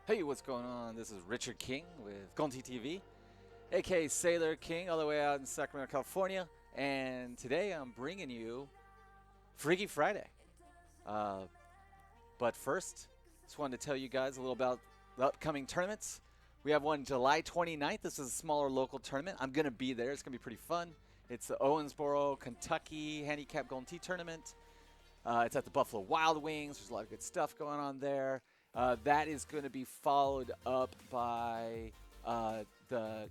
Hey, what's going on? This is Richard King with GTTV, aka Sailor King, all the way out in Sacramento, California. And today I'm bringing you Freaky Friday. Uh, but first, just wanted to tell you guys a little about the upcoming tournaments. We have one July 29th. This is a smaller local tournament. I'm going to be there. It's going to be pretty fun. It's the Owensboro, Kentucky Handicap Golden Tee Tournament. It's at the Buffalo Wild Wings. There's a lot of good stuff going on there. That is going to be followed up by the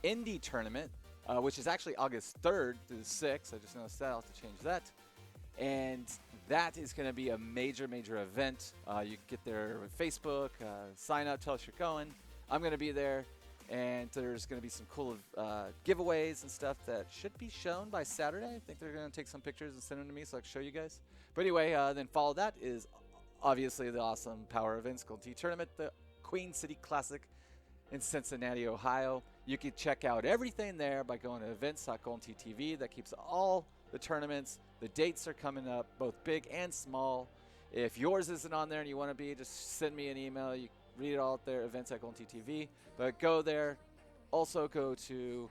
Indy Tournament, which is actually August 3rd through the 6th. I just noticed that. I'll have to change that. And that is going to be a major, major event. You can get there with Facebook, sign up, tell us you're going. I'm going to be there. And there's going to be some cool giveaways and stuff that should be shown by Saturday. I think they're going to take some pictures and send them to me so I can show you guys. But anyway, then follow that is obviously the awesome Power Events Golden Tee Tournament, the Queen City Classic in Cincinnati, Ohio. You can check out everything there by going to events.golden.tv. That keeps all the tournaments. The dates are coming up, both big and small. If yours isn't on there and you want to be, just send me an email. You read it all out there, events@golden.tv. But go there. Also go to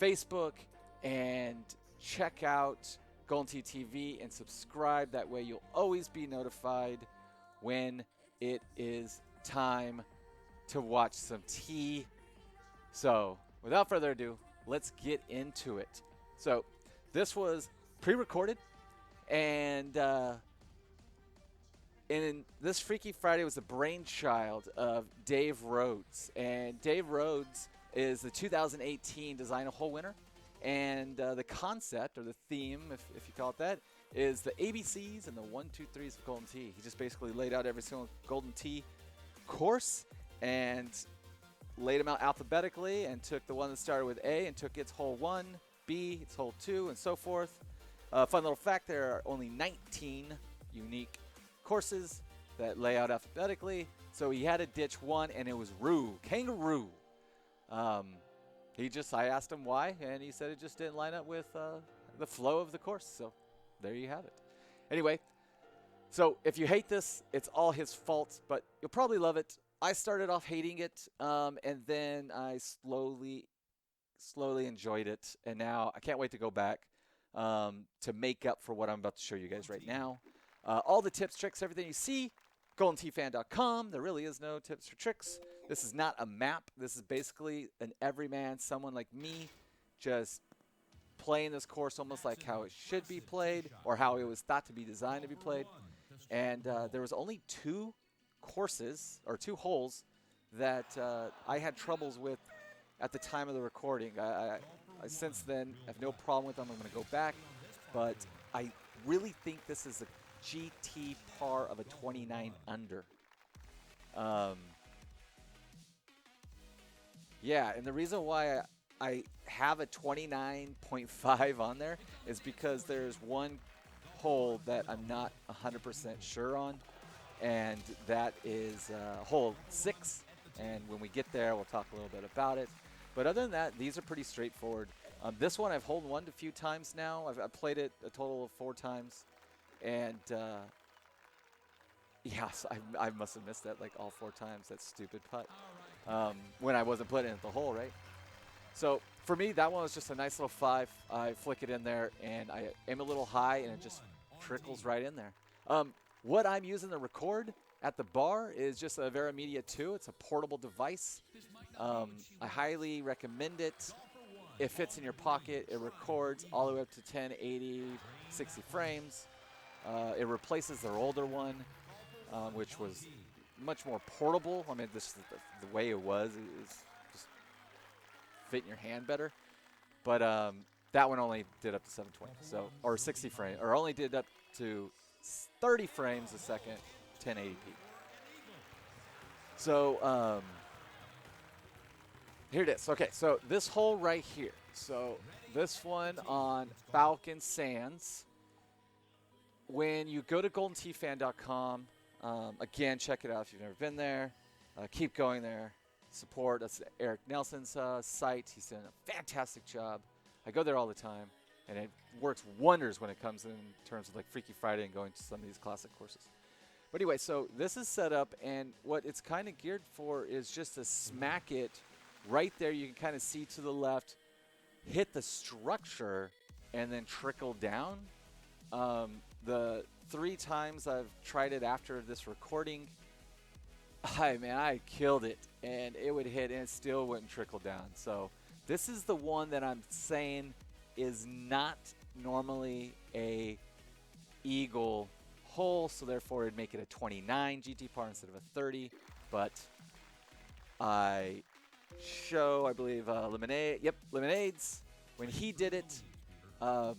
Facebook and check out Golden Tee TV and subscribe. That way you'll always be notified when it is time to watch some tea. So without further ado, let's get into it. So this was pre-recorded, and this Freaky Friday was the brainchild of Dave Rhoades. And Dave Rhoades is the 2018 Design a Hole winner. And the concept, or the theme, if you call it that, is the ABCs and the 1, 2, 3s of Golden Tee. He just basically laid out every single Golden Tee course and laid them out alphabetically and took the one that started with A and took its hole 1, B, its hole 2, and so forth. Fun little fact, there are only 19 unique courses that lay out alphabetically. So he had to ditch one, and it was Kangaroo. I asked him why, and he said it just didn't line up with the flow of the course. So there you have it. Anyway, so if you hate this, it's all his fault, but you'll probably love it. I started off hating it, and then I slowly enjoyed it, and now I can't wait to go back to make up for what I'm about to show you guys right now. All the tips, tricks, everything you see, GoldenTeeFan.com. There really is no tips or tricks. This is not a map. This is basically an everyman, someone like me, just playing this course almost like how it should be played or how it was thought to be designed to be played. And there was only 2 courses or 2 holes that I had troubles with at the time of the recording. I since then have no problem with them. I'm going to go back. But I really think this is a GT par of a 29 under. Yeah, and the reason why I have a 29.5 on there is because there's one hole that I'm not 100% sure on, and that is hole 6. And when we get there, we'll talk a little bit about it. But other than that, these are pretty straightforward. This one I've holed one a few times now. I've played it a total of 4 times. And, yes, I must have missed that like all 4 times, that stupid putt, when I wasn't putting it in the hole, right? So for me, that one was just a nice little 5. I flick it in there, and I aim a little high, and it just trickles right in there. What I'm using to record at the bar is just a VariMedia 2. It's a portable device. I highly recommend it. It fits in your pocket. It records all the way up to 10, 80, 60 frames. It replaces their older one, which was much more portable. I mean, this is the way it was. It was just fit in your hand better. But that one only did up to 720, so or 60 frames, or only did up to 30 frames a second, 1080p. So here it is. Okay, so this hole right here. So this one on Falcon Sands. When you go to GoldenTeeFan.com, again, check it out if you've never been there. Keep going there. Support. That's Eric Nelson's site. He's done a fantastic job. I go there all the time, and it works wonders when it comes in terms of like Freaky Friday and going to some of these classic courses. But anyway, so this is set up, and what it's kind of geared for is just to smack it right there. You can kind of see to the left, hit the structure, and then trickle down. The 3 times I've tried it after this recording, I killed it, and it would hit, and it still wouldn't trickle down. So this is the one that I'm saying is not normally a eagle hole, so therefore it'd make it a 29 GT par instead of a 30. But I believe Lemonades, when he did it, and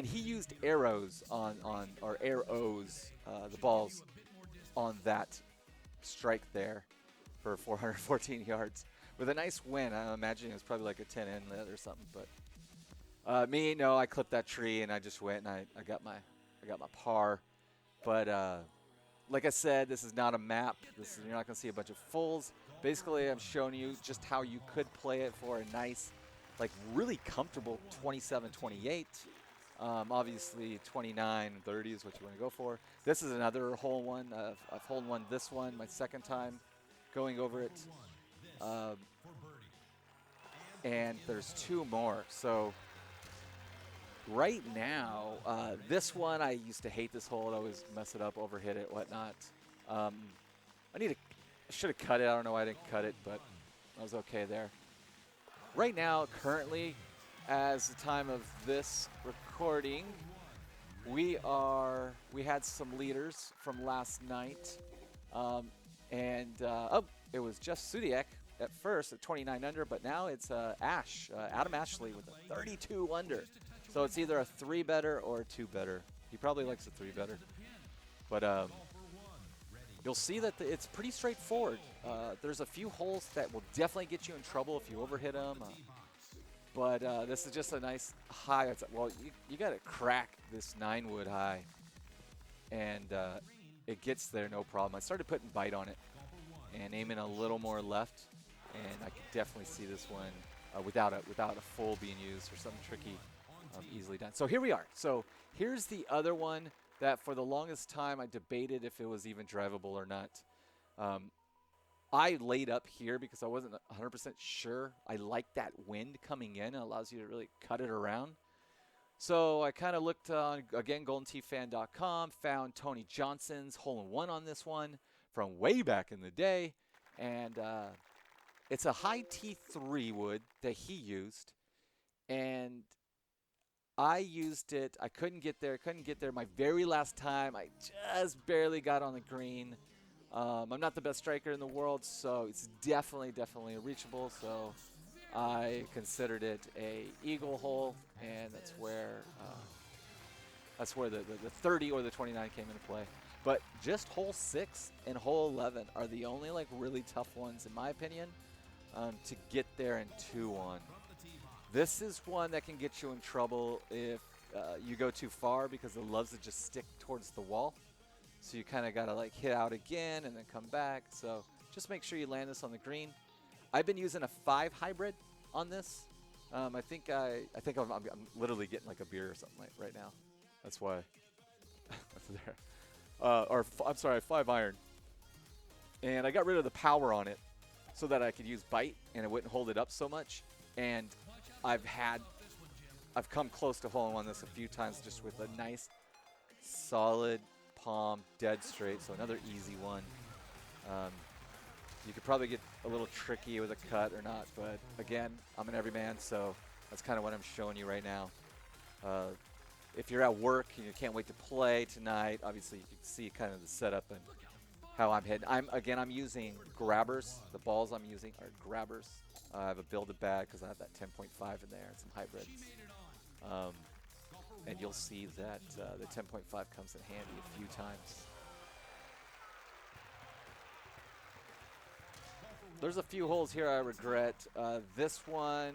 he used arrows the balls on that strike there for 414 yards with a nice win. I'm imagining it was probably like a 10 inlet or something. But no, I clipped that tree and I just went and I got my par. But like I said, this is not a map. You're not going to see a bunch of fulls. Basically, I'm showing you just how you could play it for a nice, like really comfortable 27-28. Obviously, 29 and 30 is what you want to go for. This is another hole one. I've hole one this one, my second time going over it. And there's 2 more. So right now, this one, I used to hate this hole. I'd always mess it up, overhit it, whatnot. I should have cut it. I don't know why I didn't cut it, but I was okay there. Right now, currently, as the time of this recording, we had some leaders from last night, it was just Sudiak at first at 29 under, but now it's Adam Ashley with a 32 under. So it's either a 3-better or a 2-better. He probably likes a 3-better, but you'll see that it's pretty straightforward. There's a few holes that will definitely get you in trouble if you overhit them. But this is just a nice high. Well, you got to crack this 9-wood high, and it gets there no problem. I started putting bite on it and aiming a little more left, and I could definitely see this one without a full being used for something tricky, easily done. So here we are. So here's the other one that for the longest time I debated if it was even drivable or not. I laid up here because I wasn't 100% sure. I like that wind coming in. It allows you to really cut it around. So I kind of looked on, again, GoldenTFan.com, found Tony Johnson's hole-in-one on this one from way back in the day. And it's a high T3 wood that he used. And I used it. I couldn't get there. My very last time, I just barely got on the green. I'm not the best striker in the world, so it's definitely reachable. So I considered it a eagle hole, and that's where the 30 or the 29 came into play. But just hole 6 and hole 11 are the only like really tough ones, in my opinion, to get there in 2-1. This is one that can get you in trouble if you go too far because it loves to just stick towards the wall. So you kind of got to like hit out again and then come back. So just make sure you land this on the green. I've been using a 5 hybrid on this. I think I'm literally getting like a beer or something like right now. That's why. That's there. I'm sorry, 5 iron. And I got rid of the power on it so that I could use bite and it wouldn't hold it up so much. And I've come close to hole-in-one this a few times just with a nice solid palm dead straight. So another easy one. You could probably get a little tricky with a cut or not, but again, I'm an everyman, so that's kind of what I'm showing you right now. If you're at work and you can't wait to play tonight, obviously you can see kind of the setup and how I'm hitting. I'm using grabbers. The balls I'm using are grabbers. I have a build-a bag because I have that 10.5 in there and some hybrids. And you'll see that the 10.5 comes in handy a few times. There's a few holes here I regret. This one,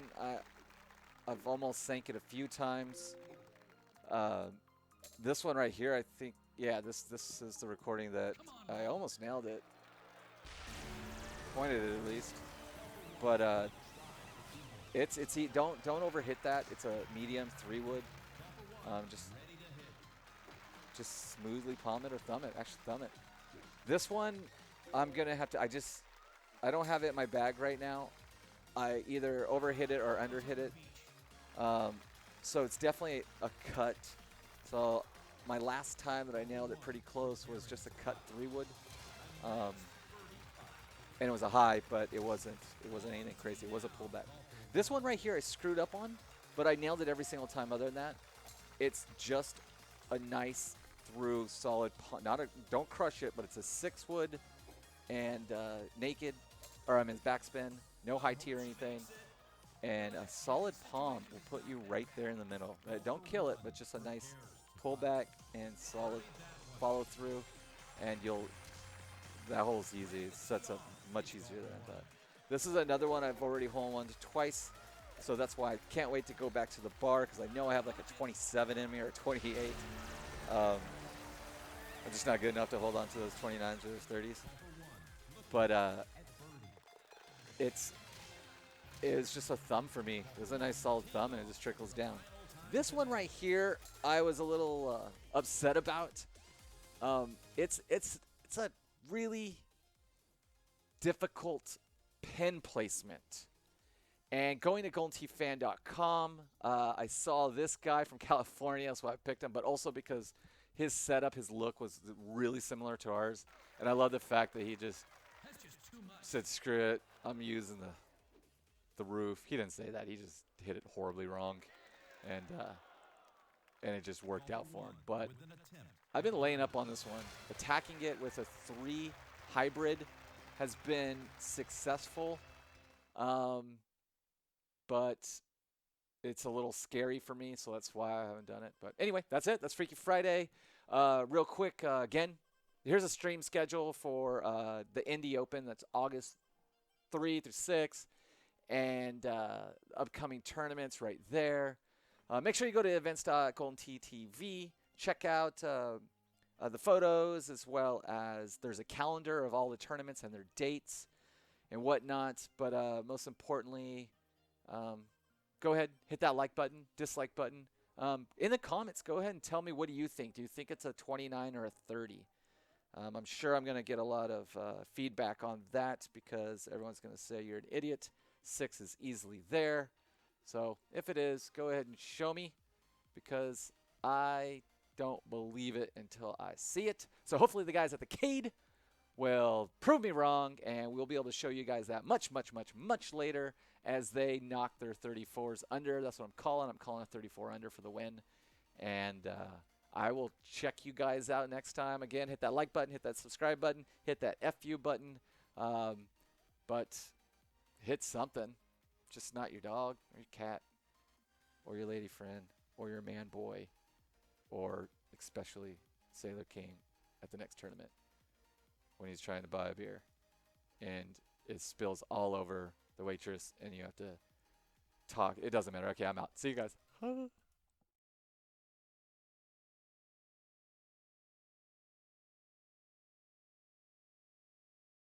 I've almost sank it a few times. This one right here, I think, yeah, this is the recording that I almost nailed it. Pointed it at least. But don't overhit that. It's a medium 3-wood. Just just smoothly palm it or thumb it. Actually, thumb it. This one, I'm going to have to, I don't have it in my bag right now. I either overhit it or underhit it. So it's definitely a cut. So my last time that I nailed it pretty close was just a cut 3-wood. And it was a high, but it wasn't anything crazy. It was a pullback. This one right here I screwed up on, but I nailed it every single time other than that. It's just a nice through solid, don't crush it, but it's a 6-wood and naked, or I mean backspin, no high tee or anything. And a solid palm will put you right there in the middle. Don't kill it, but just a nice pullback and solid follow through, and that hole's easy. It sets up much easier than I thought. This is another one I've already hole-in-one twice, so that's why I can't wait to go back to the bar, because I know I have like a 27 in me or a 28. I'm just not good enough to hold on to those 29s or those 30s. But it's just a thumb for me. It was a nice solid thumb, and it just trickles down. This one right here, I was a little upset about. It's a really difficult pin placement. And going to GoldenTeeFan.com, I saw this guy from California, so I picked him, but also because his setup, his look was really similar to ours. And I love the fact that he just said, screw it, I'm using the roof. He didn't say that. He just hit it horribly wrong. And it just worked out for him. But I've been laying up on this one. Attacking it with a 3 hybrid has been successful. But it's a little scary for me, so that's why I haven't done it. But anyway, that's it. That's Freaky Friday. Real quick, again, here's a stream schedule for the Indy Open. That's August 3 through 6. And upcoming tournaments right there. Make sure you go to events.GoldenTeeTV. Check out the photos, as well as there's a calendar of all the tournaments and their dates and whatnot. But most importantly, go ahead, hit that like button, dislike button. In the comments, go ahead and tell me, what do you think? Do you think it's a 29 or a 30? I'm sure I'm going to get a lot of feedback on that, because everyone's going to say you're an idiot. 6 is easily there. So if it is, go ahead and show me, because I don't believe it until I see it. So hopefully the guys at the Cade will prove me wrong, and we'll be able to show you guys that much, much, much, much later as they knock their 34s under. That's what I'm calling. I'm calling a 34 under for the win. And I will check you guys out next time. Again, hit that like button, hit that subscribe button, hit that FU button. But hit something. Just not your dog or your cat or your lady friend or your man boy, or especially Sailor King at the next tournament when he's trying to buy a beer and it spills all over the waitress and you have to talk. It doesn't matter. Okay, I'm out. See you guys.